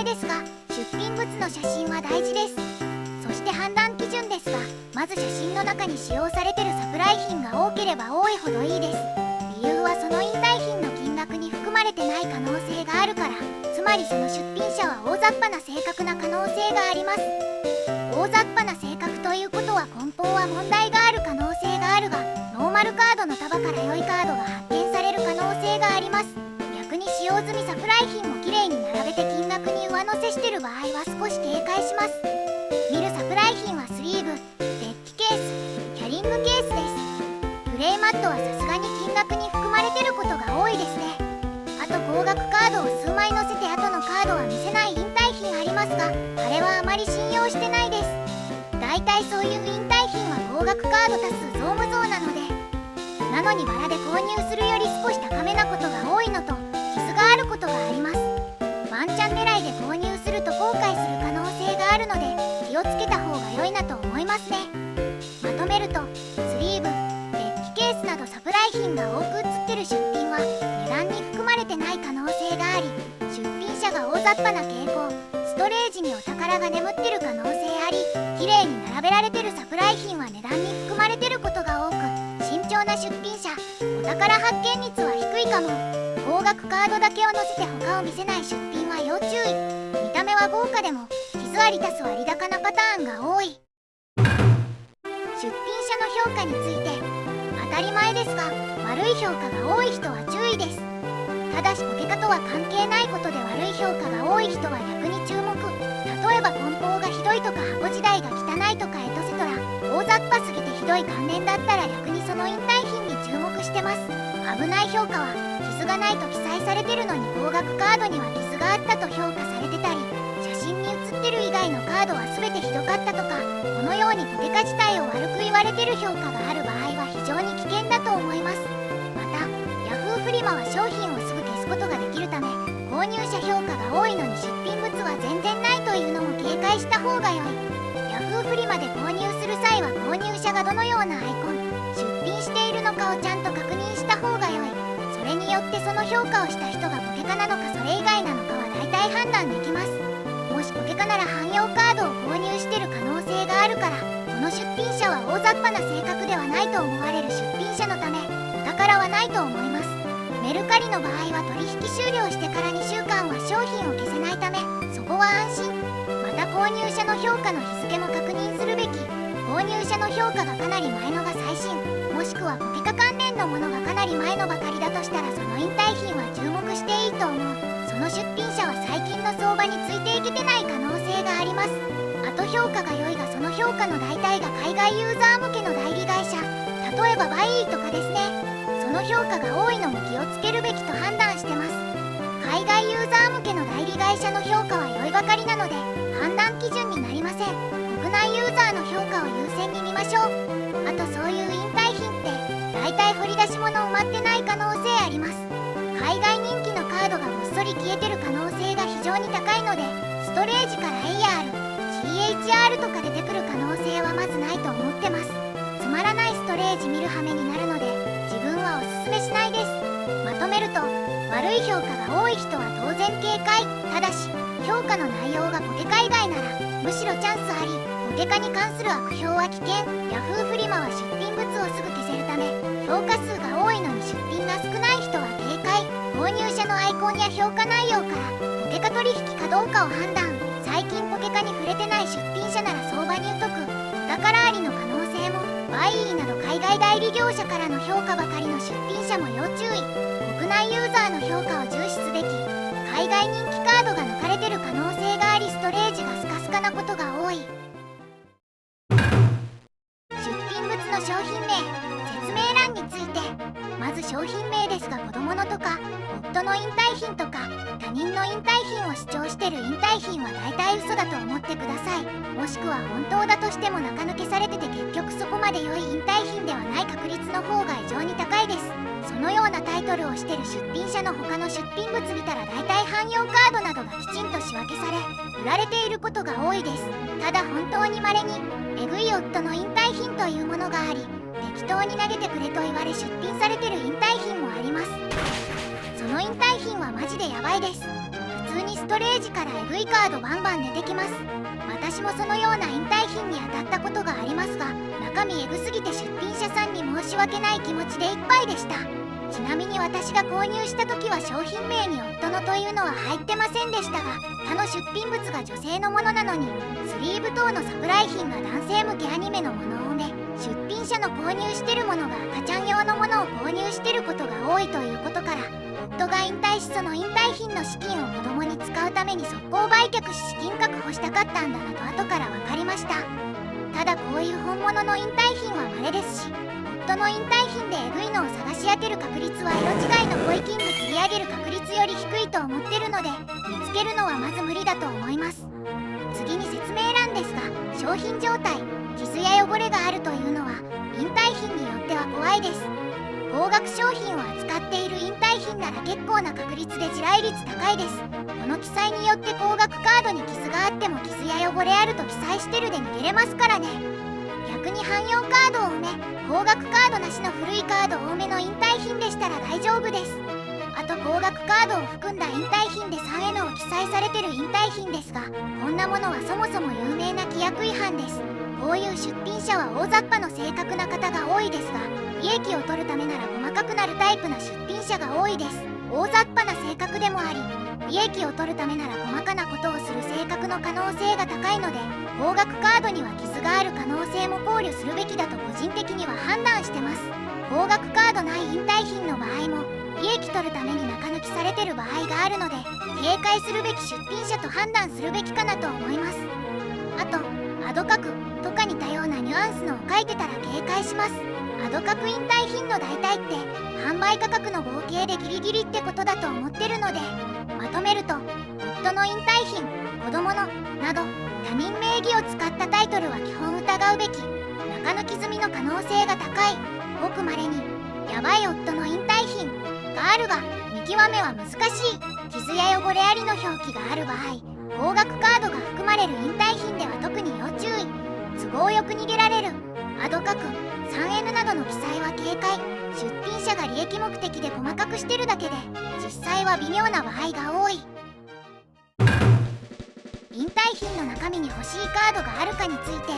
ですが、出品物の写真は大事です。そして判断基準ですが、まず写真の中に使用されてるサプライ品が多ければ多いほどいいです。理由はその引退品の金額に含まれてない可能性があるから。つまりその出品者は大雑把な正確な可能性があります。大雑把な正確ということは根本は問題がある可能性があるが、ノーマルカードの束から良いカードが発見される可能性があります。逆に使用済みサプライ品をきれいに並べて金額に上乗せしてる場合は少し警戒します。見るサプライ品はスリーブ、デッキケース、キャリングケースです。プレイマットはさすがに金額に含まれてることが多いですね。あと高額カードを数枚載せて後のカードは見せない引退品ありますが、あれはあまり信用してないです。だいたいそういう引退品は高額カード多数増無増なので、なのにバラで購入するより少し高めなことが多いのと傷があることがあります。ワンチャン狙いで購入すると後悔する可能性があるので気をつけた方が良いなと思いますね。まとめると、スリーブ、デッキケースなどサプライ品が多く写ってる出品は値段に含まれてない可能性があり、出品者が大雑把な傾向、ストレージにお宝が眠ってる可能性あり、綺麗に並べられてるサプライ品は値段に含まれてることが多く、慎重な出品者、お宝発見率は低いかも。高額カードだけを載せて他を見せない出品は要注意。見た目は豪華でも傷あり足す割高なパターンが多い。出品者の評価について、当たり前ですが悪い評価が多い人は注意です。ただしポケカとは関係ないことで悪い評価が多い人は逆に注目。例えば梱包がひどいとか箱時代が汚いとかエトセトラ、大雑把すぎてひどい関連だったら逆にその引退品に注目してます。危ない評価は傷がないと記載されてるのに高額カードには傷があったと評価されてたり、写真に写ってる以外のカードは全てひどかったとか、このようにポケカ自体を悪く言われてる評価がある場合は非常に危険だと思います。また Yahoo フリマは商品をすぐ消すことができるため、購入者評価が多いのに出品物は全然ないというのも警戒した方が良い。 Yahoo フリマで購入する際は購入者がどのようなアイコン、出品しているのかをちゃんと確認した方が良い。それによってその評価をした人がポケカなのかそれ以外なのかは大体判断できます。もしポケカなら汎用カードを購入してる可能性があるから、この出品者は大雑把な性格ではないと思われる出品者のためお宝はないと思います。メルカリの場合は取引終了してから2週間は商品を消せないため、そこは安心。また購入者の評価の日付も確認するべき。購入者の評価がかなり前のが最新、もしくはポケカ関連のものがかなり前のばかりだとしたらその引退品は注目していいと思う。その出品者は最近の相場についていけてない可能性があります。あと評価が良いがその評価の大体が海外ユーザー向けの代理会社、例えばバイイーとかですね。その評価が多いのも気をつけるべきと判断してます。海外ユーザー向けの代理会社の評価は良いばかりなので判断基準になりません。国内ユーザーの評価を優先に見ましょう。あとそういう引退品って大体掘り出し物埋まってない可能性あります。海外人気のカードがごっそり消えてる可能性が非常に高いので、ストレージから AR、CHR とか出てくる可能性はまずないと思ってます。つまらないストレージ見る羽目になるので自分はおすすめしないです。まとめると、悪い評価が多い人は当然警戒。ただし評価の内容がポケカ以外ならむしろチャンスあり。ポケカに関する悪評は危険。 Yahoo フリマは出品物をすぐ消せるため評価数が多いのに出品が少ない人は警戒。購入者のアイコンや評価内容からポケカ取引かどうかを判断。最近ポケカに触れてない出品者なら相場に疎く、お宝ありの可能性も。バイイーなど海外代理業者からの評価ばかりの出品者も要注意。国内ユーザーの評価を重視すべき。海外人気カードが抜かれてる可能性がありストレージがスカスカなことが多い。出品物の商品名、説明欄について。まず商品名ですが子供のとか夫の引退品とか他人の引退品を主張してる引退品は大体嘘だと思ってください。もしくは本当だとしても中抜けされてて結局そこまで良い引退品ではない確率の方が異常に高いです。そのようなタイトルをしてる出品者の他の出品物見たら大体汎用カードなどがきちんと仕分けされ売られていることが多いです。ただ本当に稀にえぐい夫の引退品というものがあり、適当に投げてくれと言われ出品されてる引退品もあります。その引退品はマジでヤバいです。普通にストレージからエグいカードバンバン出てきます。私もそのような引退品に当たったことがありますが、中身エグすぎて出品者さんに申し訳ない気持ちでいっぱいでした。ちなみに私が購入した時は商品名に夫のというのは入ってませんでしたが、他の出品物が女性のものなのにスリーブ等のサプライ品が男性向けアニメのものを出品者の購入してるものが赤ちゃん用のものを購入してることが多いということから、夫が引退しその引退品の資金を子供に使うために速攻売却し資金確保したかったんだなと後から分かりました。ただこういう本物の引退品は稀ですし、夫の引退品でエグいのを探し当てる確率は色違いのコイキング釣り上げる確率より低いと思ってるので、見つけるのはまず無理だと思います。次に説明欄ですが、商品状態、傷や汚れがあるというのは引退品によっては怖いです。高額商品を扱っている引退品なら結構な確率で地雷率高いです。この記載によって高額カードに傷があっても傷や汚れあると記載してるで逃げれますからね。逆に汎用カード多め、高額カードなしの古いカード多めの引退品でしたら大丈夫です。あと高額カードを含んだ引退品で 3N を記載されてる引退品ですが、こんなものはそもそも有名な規約違反です。こういう出品者は大雑把の正確な方が多いですが、利益を取るためなら細かくなるタイプの出品者が多いです。大雑把な性格でもあり、利益を取るためなら細かなことをする性格の可能性が高いので、高額カードには傷がある可能性も考慮するべきだと個人的には判断してます。高額カードない引退品の場合も利益取るために中抜きされてる場合があるので、警戒するべき出品者と判断するべきかなと思います。あとアドカクとか似たようなニュアンスのを書いてたら警戒します。アドカク引退品の代替って販売価格の合計でギリギリってことだと思ってるので、まとめると夫の引退品、子供のなど他人名義を使ったタイトルは基本疑うべき、中抜き済みの可能性が高い、ごく稀にヤバい夫の引退品があるが見極めは難しい、傷や汚れありの表記がある場合、高額カードが含まれる引退品では特に要注意。都合よく逃げられるアドカク 3N などの記載は警戒。出品者が利益目的で細かくしてるだけで実際は微妙な場合が多い。引退品の中身に欲しいカードがあるかについて、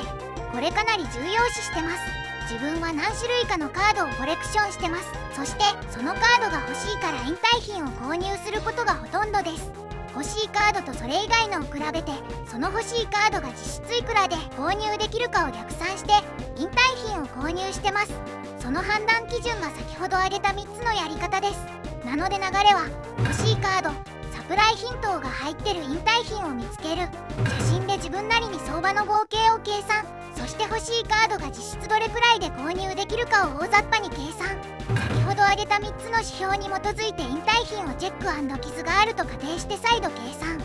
これかなり重要視してます。自分は何種類かのカードをコレクションしてます。そしてそのカードが欲しいから引退品を購入することがほとんどです。欲しいカードとそれ以外のを比べて、その欲しいカードが実質いくらで購入できるかを逆算して引退品を購入してます。その判断基準が先ほど挙げた3つのやり方です。なので流れは欲しいカード、サプライヒントが入ってる引退品を見つける、写真で自分なりに相場の合計を計算、そして欲しいカードが実質どれくらいで購入できるかを大雑把に計算。先ほど挙げた3つの指標に基づいて引退品をチェック&傷があると仮定して再度計算。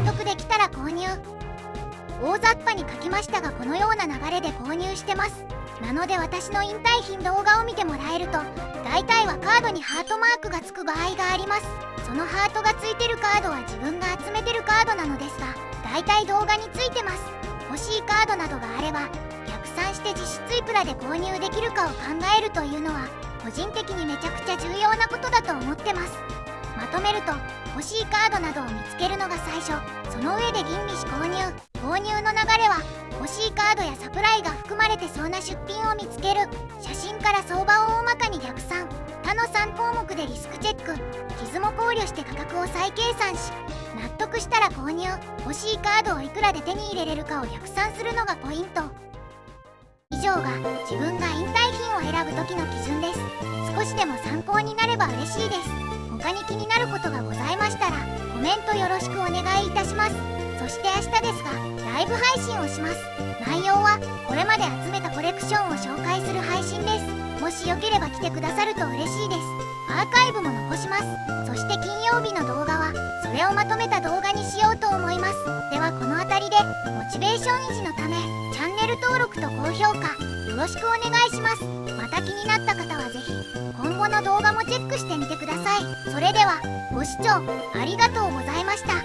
納得できたら購入。大雑把に書きましたが、このような流れで購入してます。なので私の引退品動画を見てもらえると、大体はカードにハートマークがつく場合があります。そのハートがついてるカードは自分が集めてるカードなのですが、大体動画についてます。欲しいカードなどがあれば逆算して実質いくらで購入できるかを考えるというのは個人的にめちゃくちゃ重要なことだと思ってます。まとめると、欲しいカードなどを見つけるのが最初、その上で吟味し購入。購入の流れは欲しいカードやサプライが含まれてそうな出品を見つける、写真から相場を大まかに逆算、他の3項目でリスクチェック、傷も考慮して価格を再計算し、納得したら購入。欲しいカードをいくらで手に入れれるかを逆算するのがポイント。以上が自分が引退品を選ぶ時の基準です。少しでも参考になれば嬉しいです。他に気になることがございましたらコメントよろしくお願いいたします。そして明日ですがライブ配信をします。内容はこれまで集めたコレクションを紹介する配信です。もしよければ来てくださると嬉しいです。アーカイブも残します。そして金曜日の動画はそれをまとめた動画にしようと思います。ではこの辺りでモチベーション維持のためチャンネル登録と高評価よろしくお願いします。また気になった方はぜひ今後の動画もチェックしてみてください。それではご視聴ありがとうございました。